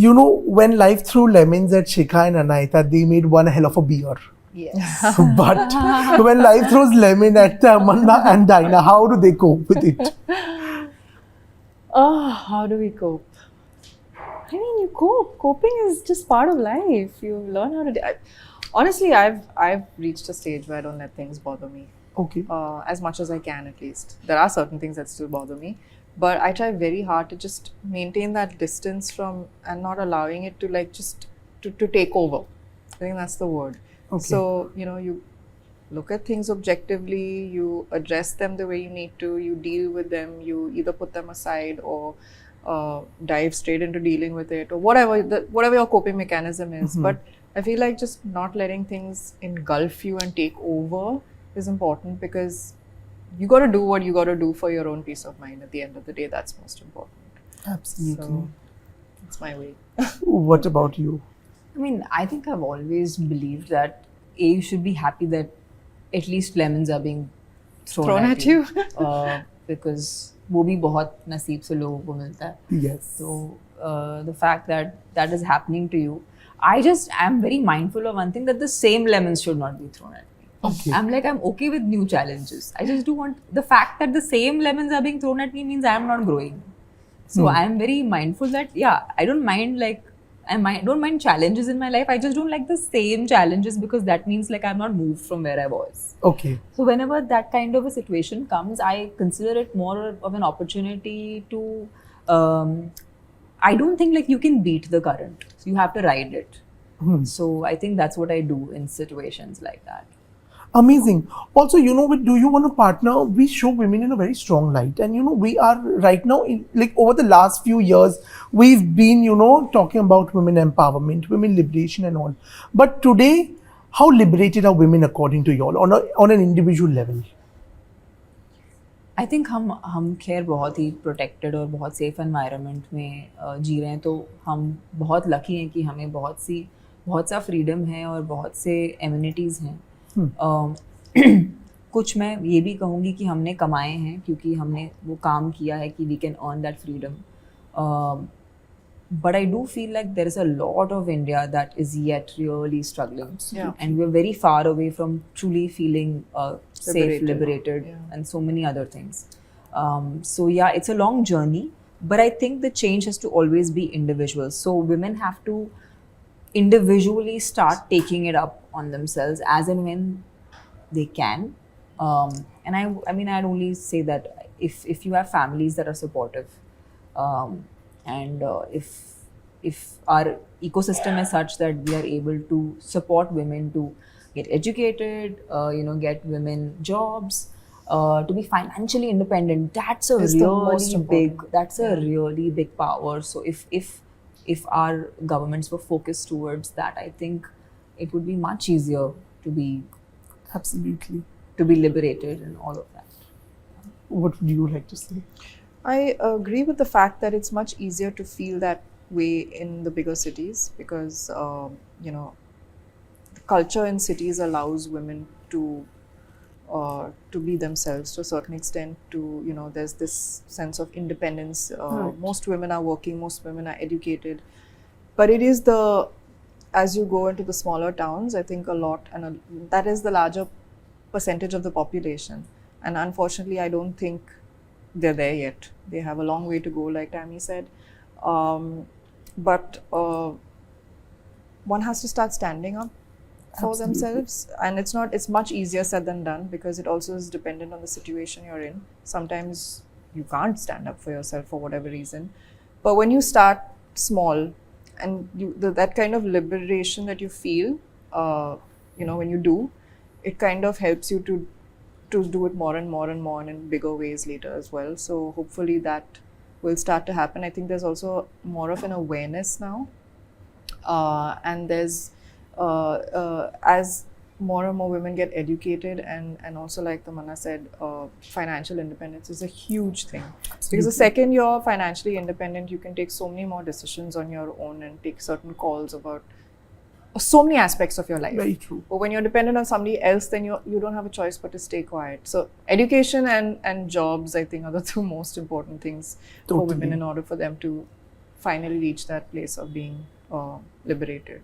You know, when life threw lemons at Shikha and Anaita, they made one hell of a beer. Yes. But when life throws lemon at Amanna and Dinah, how do they cope with it? Oh, how do we cope? I mean, you cope. Coping is just part of life. You learn how to. Honestly, I've reached a stage where I don't let things bother me. Okay. As much as I can, at least. There are certain things that still bother me, but I try very hard to just maintain that distance from and not allowing it to like just to take over. I think that's the word. Okay. So, you look at things objectively, you address them the way you need to, you deal with them, you either put them aside or dive straight into dealing with it or whatever your coping mechanism is. Mm-hmm. But I feel like just not letting things engulf you and take over is important, because you got to do what you got to do for your own peace of mind. At the end of the day, that's most important. Absolutely. So it's my way. What about you? I mean, I think I've always believed that you should be happy that at least lemons are being thrown at you. Because वो भी बहुत नसीब से लोगों को मिलता है. Yes. So the fact that that is happening to you, I just am very mindful of one thing, that the same lemons should not be thrown at me. Okay. I'm okay with new challenges. I just do want the fact that the same lemons are being thrown at me means I'm not growing. So I'm very mindful that I don't mind don't mind challenges in my life. I just don't like the same challenges, because that means like I'm not moved from where I was. Okay. So whenever that kind of a situation comes, I consider it more of an opportunity to. I don't think like you can beat the current. So you have to ride it. So I think that's what I do in situations like that. Amazing. Also, you know, with Do You Want a Partner, we show women in a very strong light. And, you know, we are right now, over the last few years, we've been, talking about women empowerment, women liberation and all. But today, how liberated are women according to you all on an individual level? I think हम खैर बहुत ही protected और बहुत safe environment में जी रहे हैं, तो हम बहुत lucky हैं कि हमें बहुत सा freedom है और बहुत से amenities हैं. कुछ मैं ये भी कहूँगी कि हमने कमाए हैं, क्योंकि हमने वो काम किया है कि we can earn that freedom. But I do feel like there is a lot of India that is yet really struggling. Yeah. And we're very far away from truly feeling safe, liberated, and so many other things. So it's a long journey, but I think the change has to always be individual. So women have to individually start taking it up on themselves as and when they can. And I mean, I'd only say that if you have families that are supportive, and if our ecosystem is such that we are able to support women to get educated, get women jobs, to be financially independent, that's a really big power. So if our governments were focused towards that, I think it would be much easier to be liberated and all of that. What would you like to say? I agree with the fact that it's much easier to feel that way in the bigger cities, because the culture in cities allows women to be themselves to a certain extent. There's this sense of independence. Right. Most women are working, most women are educated, but it is as you go into the smaller towns, I think a lot, and that is the larger percentage of the population, and unfortunately I don't think they're there yet. They have a long way to go, like Tammy said. But one has to start standing up for themselves, and it's much easier said than done, because it also is dependent on the situation you're in. Sometimes you can't stand up for yourself for whatever reason, but when you start small and that kind of liberation that you feel, when you do, it kind of helps you to do it more and more and more and in bigger ways later as well. So hopefully that will start to happen. I think there's also more of an awareness now, and there's as more and more women get educated, and also, like Tamanna said, financial independence is a huge thing. Because the second you're financially independent, you can take so many more decisions on your own and take certain calls about so many aspects of your life. Very true. But when you're dependent on somebody else, then you don't have a choice but to stay quiet. So education and jobs, I think, are the two most important things for women in order for them to finally reach that place of being liberated.